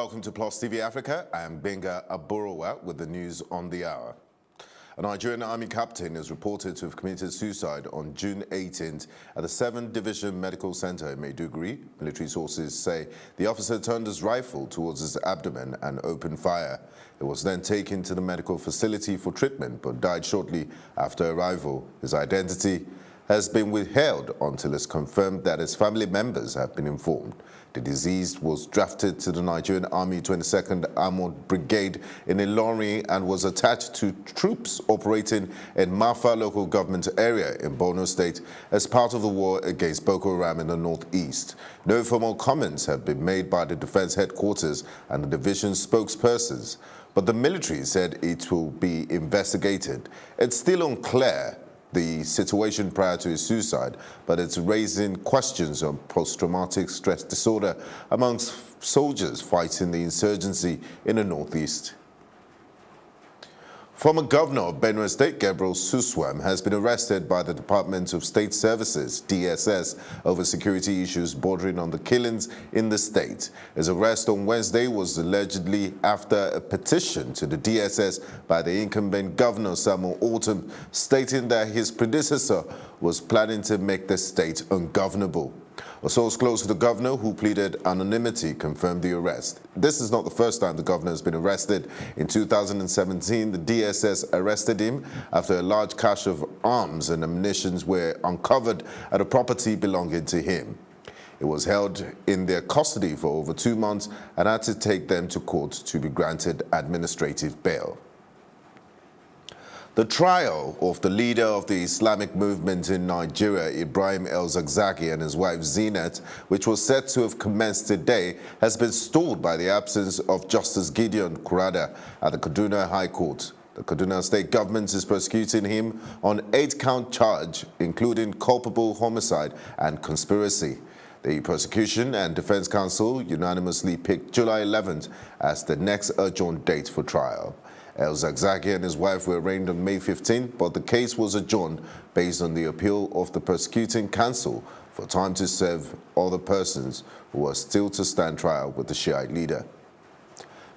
Welcome to Plus TV Africa. I'm Benga Aborowa with the news on the hour. A Nigerian Army captain is reported to have committed suicide on June 18th at the 7th Division Medical Center in Maiduguri. Military sources say the officer turned his rifle towards his abdomen and opened fire. He was then taken to the medical facility for treatment but died shortly after arrival. His identity has been withheld until it's confirmed that his family members have been informed. The deceased was drafted to the Nigerian Army 22nd Armored Brigade in Ilorin and was attached to troops operating in Mafa local government area in Benue State as part of the war against Boko Haram in the northeast. No formal comments have been made by the defense headquarters and the division spokespersons, but the military said it will be investigated. It's still unclear the situation prior to his suicide, but it's raising questions on post-traumatic stress disorder amongst soldiers fighting the insurgency in the northeast. Former Governor of Benue State, Gabriel Suswan, has been arrested by the Department of State Services, DSS, over security issues bordering on the killings in the state. His arrest on Wednesday was allegedly after a petition to the DSS by the incumbent Governor Samuel Ortom, stating that his predecessor was planning to make the state ungovernable. A source close to the governor, who pleaded anonymity, confirmed the arrest. This is not the first time the governor has been arrested. In 2017, the DSS arrested him after a large cache of arms and ammunition were uncovered at a property belonging to him. He was held in their custody for over 2 months and had to take them to court to be granted administrative bail. The trial of the leader of the Islamic movement in Nigeria, Ibrahim El-Zakzaky, and his wife Zinat, which was set to have commenced today, has been stalled by the absence of Justice Gideon Kurada at the Kaduna High Court. The Kaduna State government is prosecuting him on 8-count charge, including culpable homicide and conspiracy. The prosecution and defense counsel unanimously picked July 11th as the next adjourned date for trial. El-Zakzaky and his wife were arraigned on May 15th, but the case was adjourned based on the appeal of the prosecuting counsel for time to serve other persons who are still to stand trial with the Shiite leader.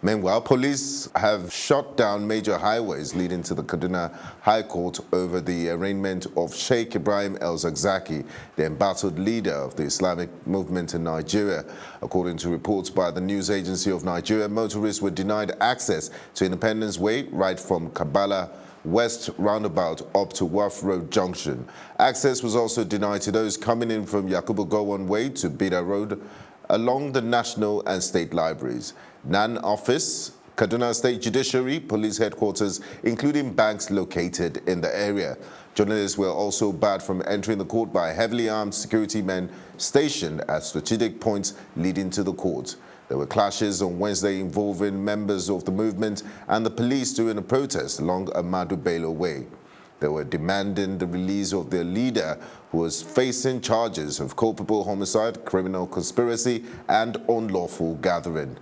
Meanwhile, police have shut down major highways leading to the Kaduna High Court over the arraignment of Sheikh Ibrahim El-Zakzaky, the embattled leader of the Islamic movement in Nigeria. According to reports by the news agency of Nigeria, motorists were denied access to Independence Way right from Kabbalah West Roundabout up to Wharf Road Junction. Access was also denied to those coming in from Yakubu Gowon Way to Bida Road along the National and State Libraries. NAN Office, Kaduna State Judiciary, police headquarters, including banks located in the area. Journalists were also barred from entering the court by heavily armed security men stationed at strategic points leading to the court. There were clashes on Wednesday involving members of the movement and the police during a protest along Ahmadu Bello Way. They were demanding the release of their leader, who was facing charges of culpable homicide, criminal conspiracy, and unlawful gathering.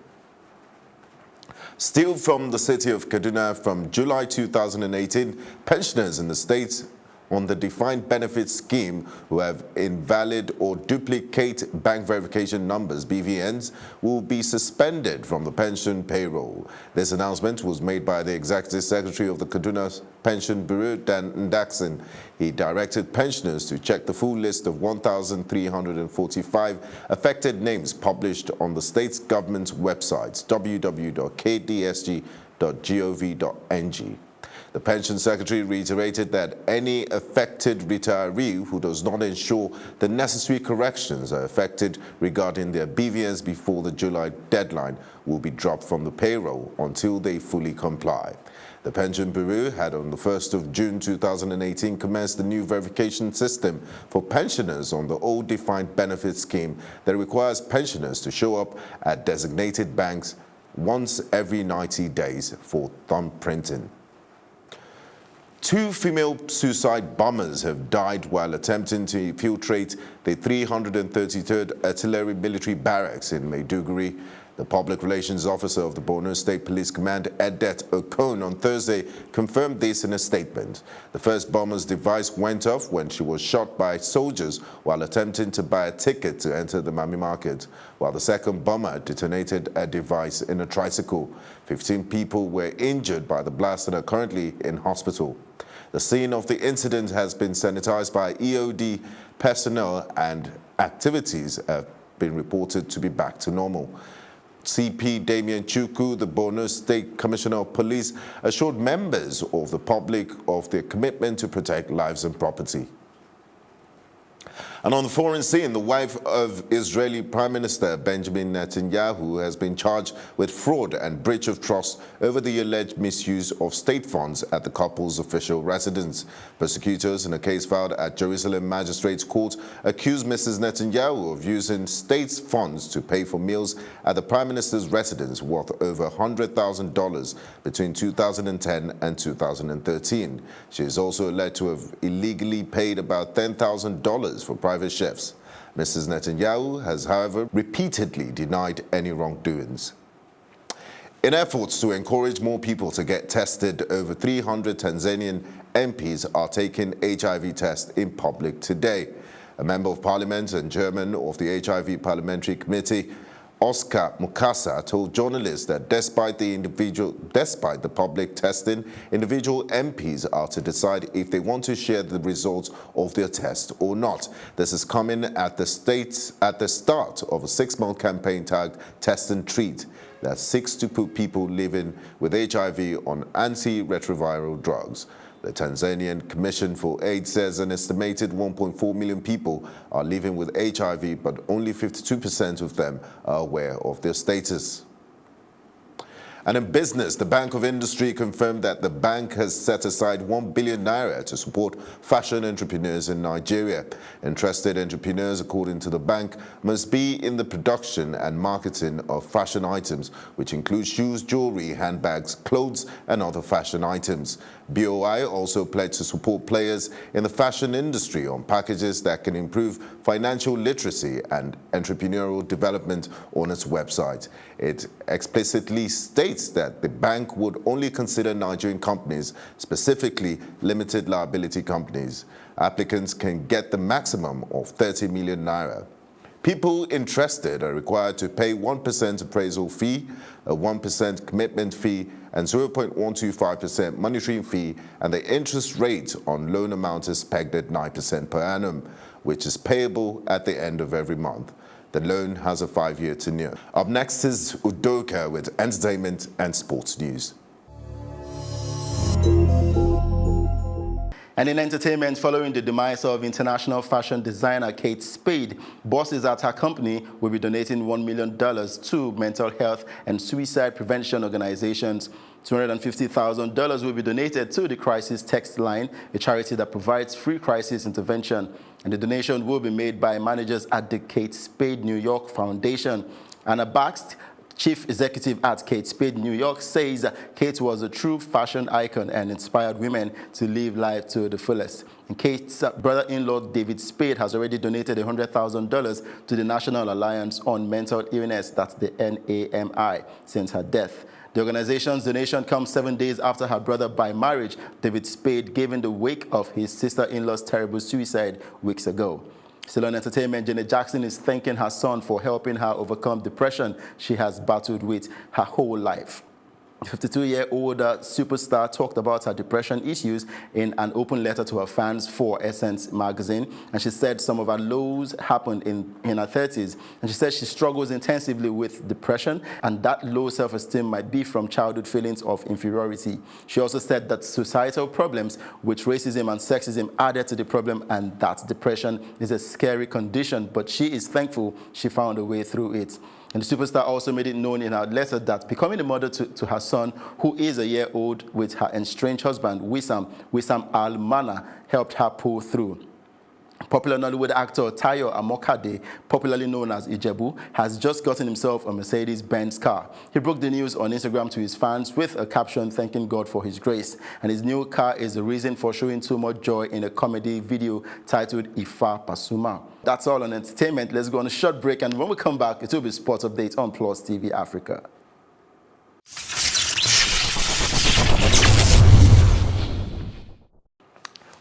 Still from the city of Kaduna, from July 2018, pensioners in the state on the defined benefit scheme who have invalid or duplicate bank verification numbers, BVNs, will be suspended from the pension payroll. This announcement was made by the Executive Secretary of the Kaduna Pension Bureau, Dan Ndaksin. He directed pensioners to check the full list of 1,345 affected names published on the state's government websites, www.kdsg.gov.ng. The Pension Secretary reiterated that any affected retiree who does not ensure the necessary corrections are effected regarding their BVNs before the July deadline will be dropped from the payroll until they fully comply. The Pension Bureau had on the 1st of June 2018 commenced the new verification system for pensioners on the old defined benefit scheme that requires pensioners to show up at designated banks once every 90 days for thumbprinting. 2 female suicide bombers have died while attempting to infiltrate the 333rd Artillery Military Barracks in Maiduguri. The public relations officer of the Benue State Police Command, Edet Okon, on Thursday confirmed this in a statement. The first bomber's device went off when she was shot by soldiers while attempting to buy a ticket to enter the Mami market, while the second bomber detonated a device in a tricycle. 15 people were injured by the blast and are currently in hospital. The scene of the incident has been sanitized by EOD personnel and activities have been reported to be back to normal. CP Damien Chukwu, the Benue State Commissioner of Police, assured members of the public of their commitment to protect lives and property. And on the foreign scene, the wife of Israeli Prime Minister Benjamin Netanyahu has been charged with fraud and breach of trust over the alleged misuse of state funds at the couple's official residence. Prosecutors in a case filed at Jerusalem Magistrates Court accused Mrs. Netanyahu of using state funds to pay for meals at the Prime Minister's residence worth over $100,000 between 2010 and 2013. She is also alleged to have illegally paid about $10,000 for private chefs. Mrs. Netanyahu has, however, repeatedly denied any wrongdoings. In efforts to encourage more people to get tested, over 300 Tanzanian MPs are taking HIV tests in public today. A member of parliament and chairman of the HIV Parliamentary Committee, Oscar Mukasa, told journalists that despite the public testing, individual MPs are to decide if they want to share the results of their test or not. This is coming at the start of a 6-month campaign tagged Test and Treat that seeks to put people living with HIV on antiretroviral drugs. The Tanzanian Commission for AIDS says an estimated 1.4 million people are living with HIV, but only 52% of them are aware of their status. And in business, the Bank of Industry confirmed that the bank has set aside 1 billion naira to support fashion entrepreneurs in Nigeria. Interested entrepreneurs, according to the bank, must be in the production and marketing of fashion items, which include shoes, jewelry, handbags, clothes, and other fashion items. BOI also pledged to support players in the fashion industry on packages that can improve financial literacy and entrepreneurial development on its website. It explicitly states that the bank would only consider Nigerian companies, specifically limited liability companies. Applicants can get the maximum of 30 million naira. People interested are required to pay 1% appraisal fee, a 1% commitment fee, and 0.125% monitoring fee, and the interest rate on loan amount is pegged at 9% per annum, which is payable at the end of every month. The loan has a 5-year tenure. Up next is Udoka with entertainment and sports news. And in entertainment, following the demise of international fashion designer Kate Spade, bosses at her company will be donating $1 million to mental health and suicide prevention organizations. $250,000 will be donated to the Crisis Text Line, a charity that provides free crisis intervention. And the donation will be made by managers at the Kate Spade New York Foundation. Anna Bakst, Chief Executive at Kate Spade New York, says Kate was a true fashion icon and inspired women to live life to the fullest. And Kate's brother-in-law, David Spade, has already donated $100,000 to the National Alliance on Mental Illness, that's the NAMI, since her death. The organization's donation comes 7 days after her brother by marriage, David Spade, gave in the wake of his sister-in-law's terrible suicide weeks ago. Still on entertainment, Janet Jackson is thanking her son for helping her overcome depression she has battled with her whole life. The 52-year-old superstar talked about her depression issues in an open letter to her fans for Essence magazine, and she said some of her lows happened in her 30s, and she said she struggles intensively with depression, and that low self-esteem might be from childhood feelings of inferiority. She also said that societal problems, which racism and sexism, added to the problem, and that depression is a scary condition, but she is thankful she found a way through it. And the superstar also made it known in her letter that becoming a mother to her son, who is a year old, with her estranged husband, Wissam Al-Mana, helped her pull through. Popular Nollywood actor Tayo Amokade, popularly known as Ijebu, has just gotten himself a Mercedes-Benz car. He broke the news on Instagram to his fans with a caption thanking God for his grace. And his new car is the reason for showing too much joy in a comedy video titled Ifa Pasuma. That's all on entertainment. Let's go on a short break, and when we come back, it will be sports updates on Plus TV Africa.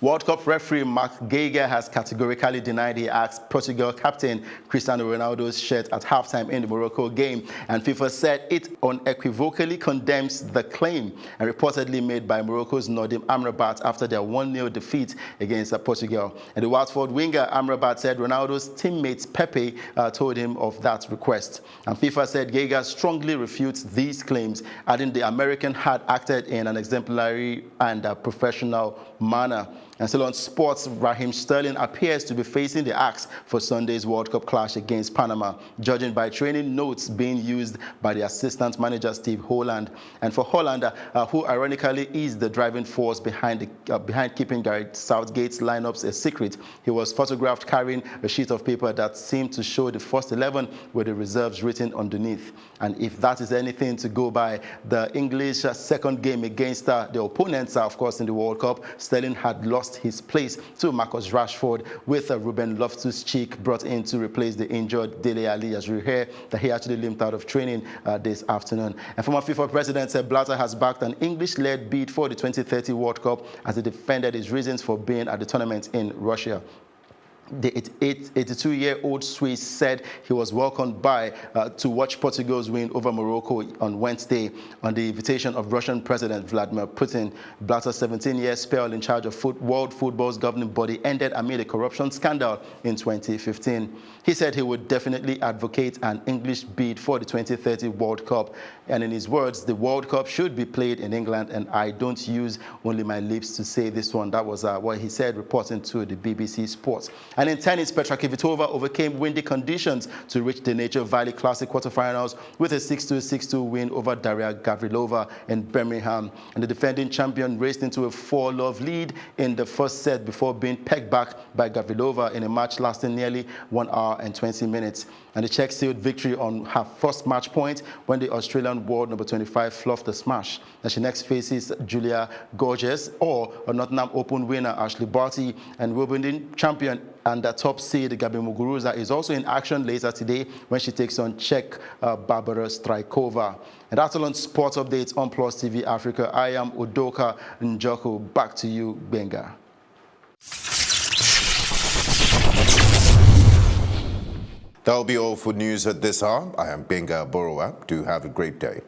World Cup referee Mark Geiger has categorically denied he asked Portugal captain Cristiano Ronaldo's shirt at halftime in the Morocco game, and FIFA said it unequivocally condemns the claim, and reportedly made by Morocco's Nordim Amrabat after their 1-0 defeat against Portugal. And the Watford winger Amrabat said Ronaldo's teammate Pepe told him of that request. And FIFA said Geiger strongly refutes these claims, adding the American had acted in an exemplary and professional manner. And still on sports, Raheem Sterling appears to be facing the axe for Sunday's World Cup clash against Panama, judging by training notes being used by the assistant manager Steve Holland. And for Holland, who ironically is the driving force behind keeping Gareth Southgate's lineups a secret, he was photographed carrying a sheet of paper that seemed to show the first 11 with the reserves written underneath. And if that is anything to go by, the English second game against the opponents, of course, in the World Cup, Sterling had lost his place to Marcus Rashford, with Ruben Loftus-Cheek brought in to replace the injured Dele Alli, as you hear that he actually limped out of training this afternoon. And former FIFA president Sepp Blatter has backed an English-led bid for the 2030 World Cup as he defended his reasons for being at the tournament in Russia. The 82-year-old Swiss said he was welcomed by to watch Portugal's win over Morocco on Wednesday on the invitation of Russian President Vladimir Putin. Blatter's 17-year spell in charge of world football's governing body ended amid a corruption scandal in 2015. He said he would definitely advocate an English bid for the 2030 World Cup. And in his words, the World Cup should be played in England, and I don't use only my lips to say this one. That was what he said, reporting to the BBC Sports. And in tennis, Petra Kvitova overcame windy conditions to reach the Nature Valley Classic quarterfinals with a 6-2, 6-2 win over Daria Gavrilova in Birmingham. And the defending champion raced into a 4-love lead in the first set before being pegged back by Gavrilova in a match lasting nearly 1 hour and 20 minutes. And the Czech sealed victory on her first match point when the Australian world number 25 fluffed the smash. And she next faces Julia Gorges or a Nottingham Open winner Ashley Barty, and Wimbledon champion and the top seed Gabi Muguruza is also in action later today when she takes on Czech Barbara Strykova. And that's all on sports updates on Plus TV Africa. I am Udoka Njoko. Back to you, Benga. That'll be all for news at this hour. I am Benga Borowa. Do have a great day.